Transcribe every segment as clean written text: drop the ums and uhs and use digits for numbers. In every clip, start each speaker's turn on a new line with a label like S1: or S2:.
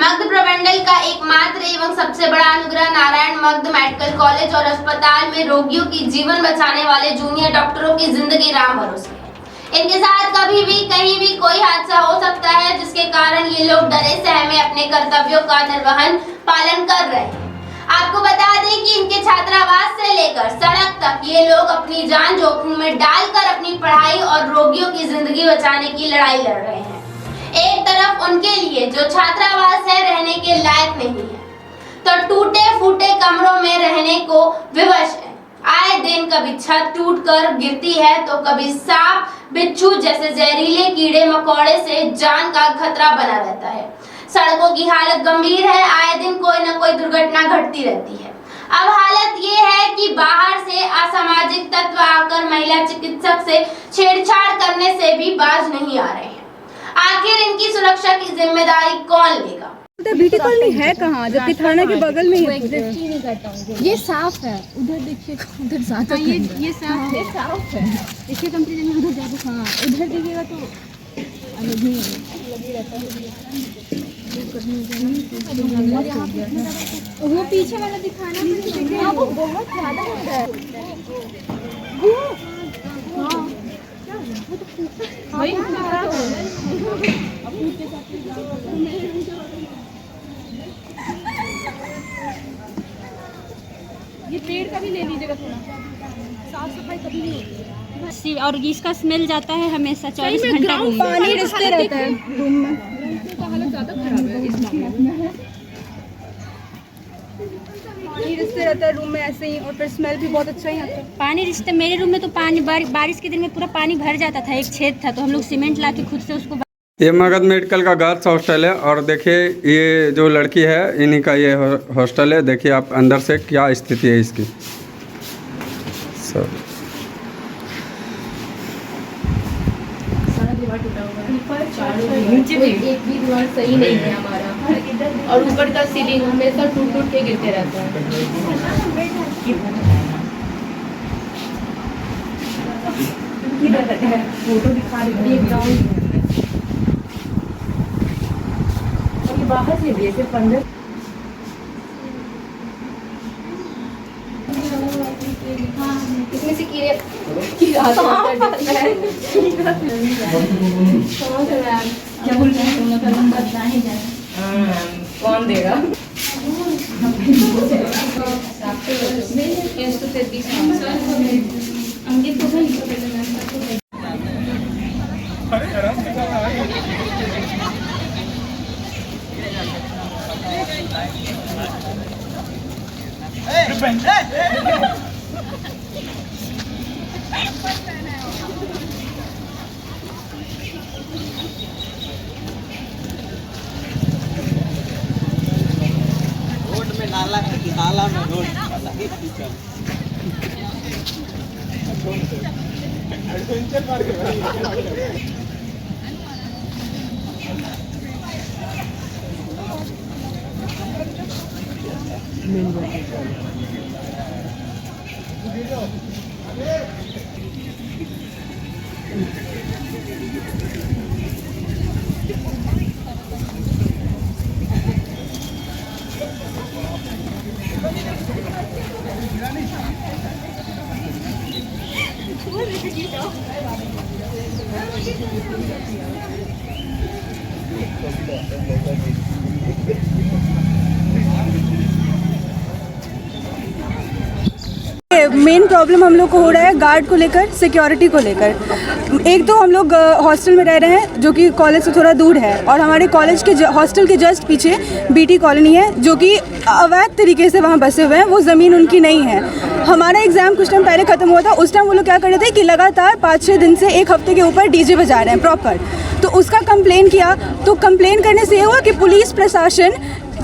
S1: मगध प्रमंडल का एकमात्र एवं सबसे बड़ा अनुग्रह नारायण मगध मेडिकल कॉलेज और अस्पताल में रोगियों की जीवन बचाने वाले जूनियर डॉक्टरों की जिंदगी राम भरोसे है। इनके साथ कभी भी कहीं भी कोई हादसा हो सकता है, जिसके कारण ये लोग डरे सहमे अपने कर्तव्यों का निर्वहन पालन कर रहे हैं। आपको बता दें कि इनके छात्रावास से लेकर सड़क तक ये लोग अपनी जान जोखिम में डालकर अपनी पढ़ाई और रोगियों की जिंदगी बचाने की लड़ाई लड़ रहे हैं। एक तरफ उनके लिए जो छात्रावास है रहने के लायक नहीं है, तो टूटे फूटे कमरों में रहने को विवश है। आए दिन कभी छत टूटकर गिरती है तो कभी सांप बिच्छू जैसे जहरीले कीड़े मकोड़े से जान का खतरा बना रहता है। सड़कों की हालत गंभीर है, आए दिन कोई न कोई दुर्घटना घटती रहती है। अब हालत ये है कि बाहर से असामाजिक तत्व आकर महिला चिकित्सक से छेड़छाड़ करने से भी बाज नहीं आ रहे हैं। आखिर इनकी सुरक्षा की जिम्मेदारी कौन लेगा?
S2: बीटी कॉलोनी है कहाँ, जबकि थाना के बगल में ही है।
S3: ये साफ है, उधर देखिए, उधर ज्यादा ये साफ है, साफ है। देखिए कंप्लीट उधर जाके, हाँ उधर देखिएगा तो अलग ही लगी रहता है। वो पीछे वाला दिखाना, हाँ वो बहुत ज्यादा होता है। ये पेड़ का भी ले लीजिएगा थोड़ा, साफ सफाई कभी नहीं होती है।
S4: और इसका स्मेल जाता है हमेशा 24 घंटा रूम में।
S2: पानी रिश्ते रहता है रूम में।
S3: का हालत ज़्यादा खराब है इस मामले में।
S2: पानी रिश्ते रहता है रूम में ऐसे ही, और फिर स्मेल भी बहुत अच्छा ही आता है।
S4: पानी रिश्ते मेरे रूम में तो पानी बारिश के दिन में पूरा पानी भर जाता था, एक छेद था तो हम लोग सीमेंट ला के खुद से उसको।
S5: ये मगध मेडिकल का गर्ल्स हॉस्टल है और देखिए ये जो लड़की है इन्हीं का ये हॉस्टल है। देखिए आप अंदर से क्या स्थिति है इसकी। सब
S3: नीचे भी एक भी दीवार सही नहीं है हमारा, और ऊपर का सीलिंग हमेशा टूट टूट के गिरते रहता है। फोटो दिखा रही है, बाहर से भी सिर्फ अंदर। इसमें से क्या बोल रहे हैं, कौन देगा? अंकित को
S6: रोड में नाला में रोड एडवेंचर पार्क है।
S2: मेन प्रॉब्लम हम लोग को हो रहा है गार्ड को लेकर, सिक्योरिटी को लेकर। एक तो हम लोग हॉस्टल में रह रहे हैं जो कि कॉलेज से थोड़ा दूर है, और हमारे कॉलेज के हॉस्टल के जस्ट पीछे बीटी कॉलोनी है जो कि अवैध तरीके से वहाँ बसे हुए हैं। वो ज़मीन उनकी नहीं है। हमारा एग्ज़ाम कुछ टाइम पहले ख़त्म हुआ था, उस टाइम वो लोग क्या कर रहे थे कि लगातार 5-6 दिन से एक हफ्ते के ऊपर डीजे बजा रहे हैं प्रॉपर। तो उसका कंप्लेन किया, तो कंप्लेन करने से ये हुआ कि पुलिस प्रशासन,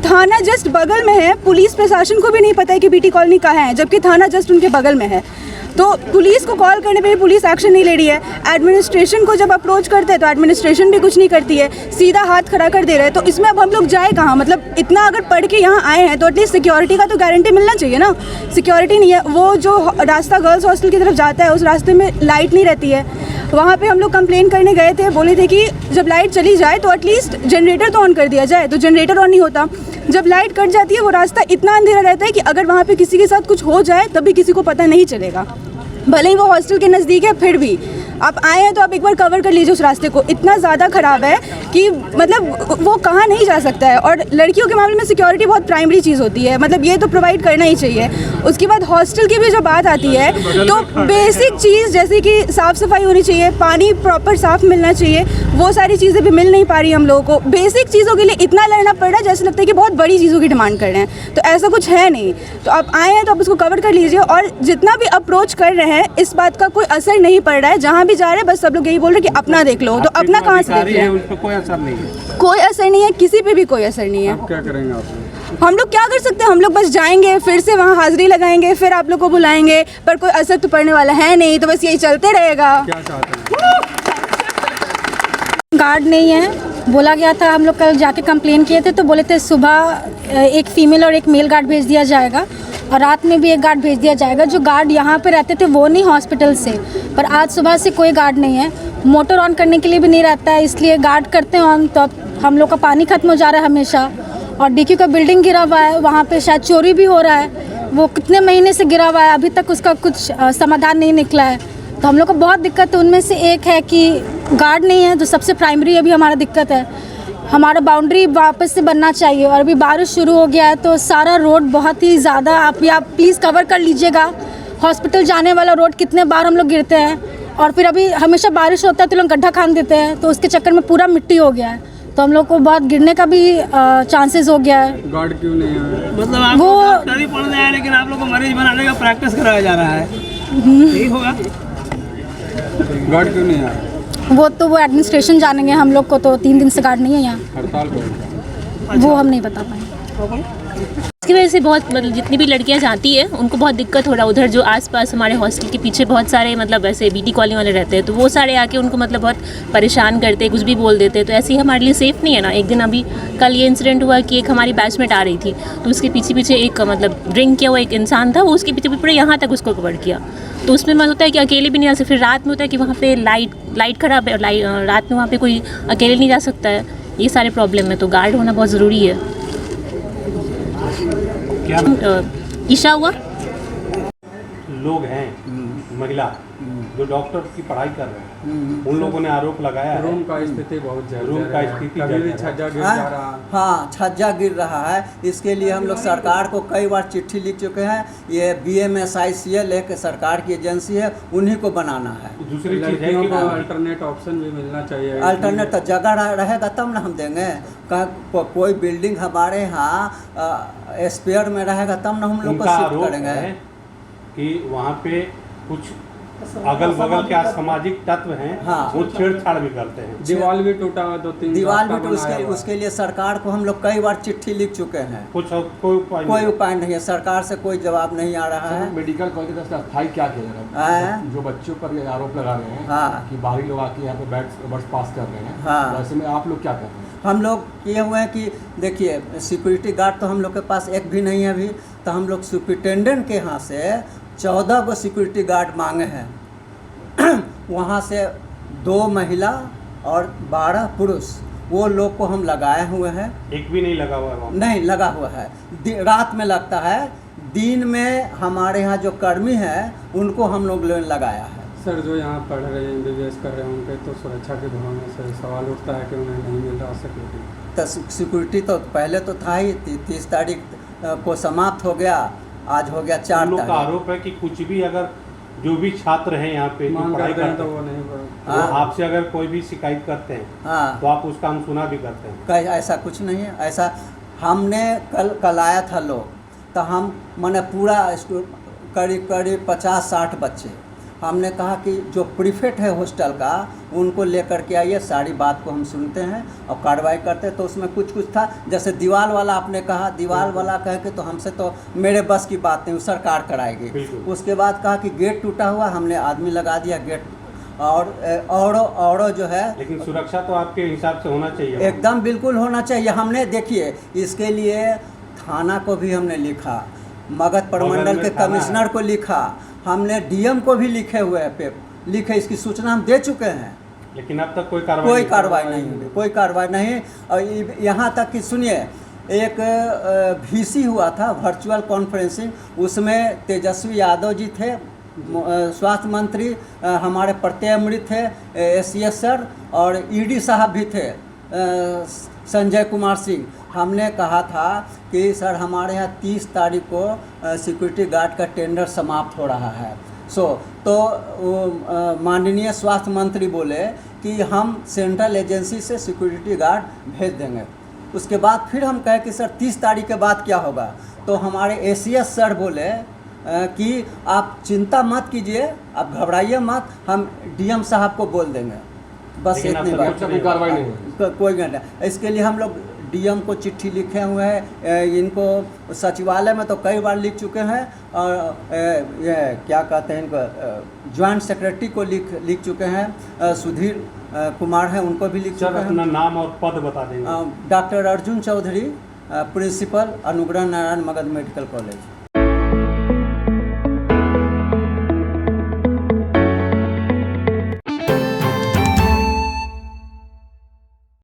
S2: थाना जस्ट बगल में है, पुलिस प्रशासन को भी नहीं पता है कि बीटी कॉलोनी कहाँ है, जबकि थाना जस्ट उनके बगल में है। तो पुलिस को कॉल करने पे भी पुलिस एक्शन नहीं ले रही है। एडमिनिस्ट्रेशन को जब अप्रोच करते हैं तो एडमिनिस्ट्रेशन भी कुछ नहीं करती है, सीधा हाथ खड़ा कर दे रहे हैं। तो इसमें अब हम लोग जाए कहाँ? मतलब इतना अगर पढ़ के यहाँ आए हैं तो एटलीस्ट सिक्योरिटी का तो गारंटी मिलना चाहिए ना। सिक्योरिटी नहीं है। वो जो रास्ता गर्ल्स हॉस्टल की तरफ जाता है उस रास्ते में लाइट नहीं रहती है। वहाँ पे हम लोग कंप्लेन करने गए थे, बोले थे कि जब लाइट चली जाए तो एटलीस्ट जनरेटर तो ऑन कर दिया जाए, तो जनरेटर ऑन नहीं होता। जब लाइट कट जाती है वो रास्ता इतना अंधेरा रहता है कि अगर वहाँ पे किसी के साथ कुछ हो जाए तब भी किसी को पता नहीं चलेगा, भले ही वो हॉस्टल के नज़दीक है। फिर भी आप आए हैं तो आप एक बार कवर कर लीजिए उस रास्ते को, इतना ज़्यादा ख़राब है कि मतलब वो कहाँ नहीं जा सकता है। और लड़कियों के मामले में सिक्योरिटी बहुत प्राइमरी चीज़ होती है, मतलब ये तो प्रोवाइड करना ही चाहिए। उसके बाद हॉस्टल की भी जब बात आती है तो बेसिक चीज़ जैसे कि साफ़ सफाई होनी चाहिए, पानी प्रॉपर साफ़ मिलना चाहिए, वो सारी चीज़ें भी मिल नहीं पा रही हम लोगों को। बेसिक चीज़ों के लिए इतना लड़ना पड़ रहा है जैसे लगता है कि बहुत बड़ी चीज़ों की डिमांड कर रहे हैं, तो ऐसा कुछ है नहीं। तो आप आए हैं तो आप उसको कवर कर लीजिए। और जितना भी अप्रोच कर रहे हैं इस बात का कोई असर नहीं पड़ रहा है, जहाँ भी जा रहे हैं बस सब लोग यही बोल रहे हैं कि अपना देख लो, तो अपना कहाँ से देख रहे हैं?
S6: उस पर कोई असर नहीं है,
S2: कोई असर नहीं है, किसी पे भी कोई असर नहीं है।
S5: आप क्या करेंगे? आप
S2: हम लोग क्या कर सकते हैं? हम लोग बस जाएंगे, फिर से वहाँ हाजिरी लगाएंगे, फिर आप लोग को बुलाएंगे, पर कोई असर तो पड़ने वाला है नहीं, तो बस यही चलते रहेगा।
S5: क्या चाहते हैं?
S4: गार्ड नहीं है, बोला गया था, हम लोग कल जाके कंप्लेन किए थे तो बोले थे सुबह एक फ़ीमेल और एक मेल गार्ड भेज दिया जाएगा और रात में भी एक गार्ड भेज दिया जाएगा। जो गार्ड यहाँ पे रहते थे वो नहीं हॉस्पिटल से, पर आज सुबह से कोई गार्ड नहीं है। मोटर ऑन करने के लिए भी नहीं रहता है, इसलिए गार्ड करते हैं ऑन, तो हम लोग का पानी ख़त्म हो जा रहा है हमेशा। और डीक्यू का बिल्डिंग गिरा हुआ है, वहाँ पे शायद चोरी भी हो रहा है, वो कितने महीने से गिरा हुआ है, अभी तक उसका कुछ समाधान नहीं निकला है। तो हम लोग को बहुत दिक्कत है। उनमें से एक है कि गार्ड नहीं है, जो सबसे प्राइमरी अभी हमारा दिक्कत है। हमारा बाउंड्री वापस से बनना चाहिए और अभी बारिश शुरू हो गया है तो सारा रोड बहुत ही ज़्यादा, आप प्लीज़ कवर कर लीजिएगा। हॉस्पिटल जाने वाला रोड कितने बार हम लोग गिरते हैं, और फिर अभी हमेशा बारिश होता है तो लोग गड्ढा खान देते हैं, तो उसके चक्कर में पूरा मिट्टी हो गया है, तो हम लोग को बहुत गिरने का भी चांसेस हो गया है।
S5: गार्ड क्यों नहीं है?
S6: मतलब आप
S4: वो
S6: डॉक्टरी पढ़ने आए लेकिन आप लोग को मरीज बनाने का प्रैक्टिस कराया जा रहा है, यही होगा।
S5: गार्ड क्यों नहीं है?
S4: वो एडमिनिस्ट्रेशन जानेंगे, हम लोग को तो 3 दिन से गार्ड नहीं है यहाँ,
S5: हड़ताल पर
S4: वो हम नहीं बता पाए।
S7: इसकी वजह से बहुत मतलब जितनी भी लड़कियां जाती है उनको बहुत दिक्कत हो रहा है। उधर जो आसपास हमारे हॉस्टल के पीछे बहुत सारे मतलब ऐसे बीटी कॉलोनी वाले रहते हैं, तो वो सारे आके उनको मतलब बहुत परेशान करते हैं, कुछ भी बोल देते हैं, तो ऐसे ही हमारे लिए सेफ़ नहीं है ना। एक दिन अभी कल ये इंसिडेंट हुआ कि एक हमारी बैचमेट आ रही थी तो उसके पीछे पीछे एक मतलब ड्रिंक किया हुआ एक इंसान था, वो उसके पीछे पूरे यहाँ तक उसको कवर किया। तो उसमें मतलब होता है कि अकेले भी नहीं जा सकते, फिर रात में होता है कि वहाँ पे लाइट ख़राब है, रात में वहाँ पे कोई अकेले नहीं जा सकता है, ये सारे प्रॉब्लम है, तो गार्ड होना बहुत ज़रूरी है। ईशा हुआ
S6: लोग हैं महिला जो डॉक्टर की पढ़ाई कर रहे हैं, उन लोगों ने आरोप लगाया है
S5: रूम का स्थिति बहुत ज़्यादा,
S6: रूम का स्थिति
S5: कभी भी
S6: जर्जर है।
S5: छज्जा गिर जा रहा है।
S8: हाँ, छज्जा गिर रहा है। इसके लिए हम लोग सरकार को कई बार चिट्ठी लिख चुके हैं। ये BMSICL एक सरकार की एजेंसी है, उन्हीं को बनाना है।
S6: दूसरी चीज़ है
S5: लड़कियों
S6: कि
S5: को अल्टरनेट ऑप्शन भी मिलना चाहिए।
S8: अल्टरनेट जगह रहेगा तब ना हम देंगे। कोई बिल्डिंग हमारे यहाँ स्पेयर में रहेगा तब ना हम लोग को
S6: उनका
S8: शिफ्ट
S6: आरोप
S8: करेंगे।
S6: है कि वहाँ पे कुछ अगल बगल के असामाजिक तत्व हैं,
S8: हाँ।
S6: वो छेड़छाड़ भी करते हैं।
S5: दीवार भी टूटा हुआ, 2-3
S8: दीवार
S5: रास्ता
S8: भी तो
S5: बनाया हुआ।
S8: उसके लिए सरकार को हम लोग कई बार चिट्ठी लिख चुके हैं,
S6: कोई
S8: कोई उपाय नहीं है। सरकार से कोई जवाब नहीं आ रहा है।
S9: मेडिकल कॉलेज का स्थायी क्या किया जा रहा है?
S8: हाँ।
S9: जो बच्चों पर ये आरोप लगा रहे हैं
S8: हाँ।
S9: कि बाहरी लोग आके यहाँ पे वर्ष पास कर रहे हैं,
S8: हाँ।
S9: तो ऐसे में आप लोग क्या कर रहे हैं?
S8: हम लोग किए हुए हैं कि देखिए, सिक्योरिटी गार्ड तो हम लोग के पास एक भी नहीं है अभी, तो हम लोग सुपरिटेंडेंट के यहाँ से 14 को सिक्योरिटी गार्ड मांगे हैं। वहाँ से 2 महिला और 12 पुरुष, वो लोग को हम लगाए हुए हैं।
S6: एक भी नहीं लगा हुआ है वहाँ?
S8: नहीं लगा हुआ है, रात में लगता है। दिन में हमारे यहाँ जो कर्मी हैं उनको हम लोग लगाया है।
S5: सर, जो यहाँ पढ़ रहे हैं, MBBS कर रहे हैं, उनके तो सुरक्षा के भावना से सवाल उठता है कि उन्हें नहीं मिल रहा सिक्योरिटी।
S8: तो सिक्योरिटी तो पहले तो था ही, 30 तारीख को समाप्त हो गया, आज हो गया 4
S6: लोग का
S8: तारीख।
S6: आरोप है कि कुछ भी अगर जो भी छात्र हैं यहाँ पे जो
S5: मांग
S6: पढ़ाई
S5: करते हैं
S6: करते
S5: तो
S6: हैं,
S5: वो नहीं
S6: वो
S8: हाँ।
S6: आपसे अगर कोई भी शिकायत करते हैं
S8: हाँ,
S6: तो आप उसका अनसुना भी करते हैं।
S8: ऐसा कुछ नहीं है। ऐसा हमने कल आया था लोग, तो हम मैंने पूरा करीब 50-60 बच्चे, हमने कहा कि जो प्रीफेक्ट है हॉस्टल का उनको लेकर के आइए, सारी बात को हम सुनते हैं और कार्रवाई करते हैं। तो उसमें कुछ था, जैसे दीवार वाला आपने कहा, दीवार वाला कह के तो हमसे तो मेरे बस की बात नहीं, सरकार कराएगी। उसके बाद कहा कि गेट टूटा हुआ, हमने आदमी लगा दिया गेट, और जो है,
S6: लेकिन सुरक्षा तो आपके हिसाब से होना चाहिए।
S8: एकदम बिल्कुल होना चाहिए। हमने देखिए, इसके लिए थाना को भी हमने लिखा, मगध प्रमंडल के कमिश्नर को लिखा, हमने DM को भी लिखे हुए हैं लिखे, इसकी सूचना हम दे चुके हैं,
S6: लेकिन अब तक कोई कार्रवाई
S8: नहीं हुई, कोई कार्रवाई नहीं। और यहाँ तक कि सुनिए, एक VC हुआ था वर्चुअल कॉन्फ्रेंसिंग, उसमें तेजस्वी यादव जी थे, स्वास्थ्य मंत्री हमारे प्रत्यय अमृत थे, SCS सर, और ED साहब भी थे, संजय कुमार सिंह। हमने कहा था कि सर हमारे यहाँ 30 तारीख को सिक्योरिटी गार्ड का टेंडर समाप्त हो रहा है। तो माननीय स्वास्थ्य मंत्री बोले कि हम सेंट्रल एजेंसी से सिक्योरिटी गार्ड भेज देंगे। उसके बाद फिर हम कहे कि सर 30 तारीख के बाद क्या होगा, तो हमारे ACS सर बोले कि आप चिंता मत कीजिए, आप घबराइए मत, हम DM साहब को बोल देंगे। बस इतनी बात,
S9: कोई कार्रवाई नहीं हुई।
S8: कोई नहीं। इसके लिए हम लोग DM को चिट्ठी लिखे हुए हैं, इनको सचिवालय में तो कई बार लिख चुके हैं, और ये क्या कहते हैं इनको जॉइंट सेक्रेटरी को लिख चुके हैं, सुधीर कुमार हैं, उनको भी लिख चुके हैं।
S6: अपना नाम और पद बता देंगे।
S8: Doctor Arjun Chaudhary, principal, Anugrah Narayan Magadh medical college.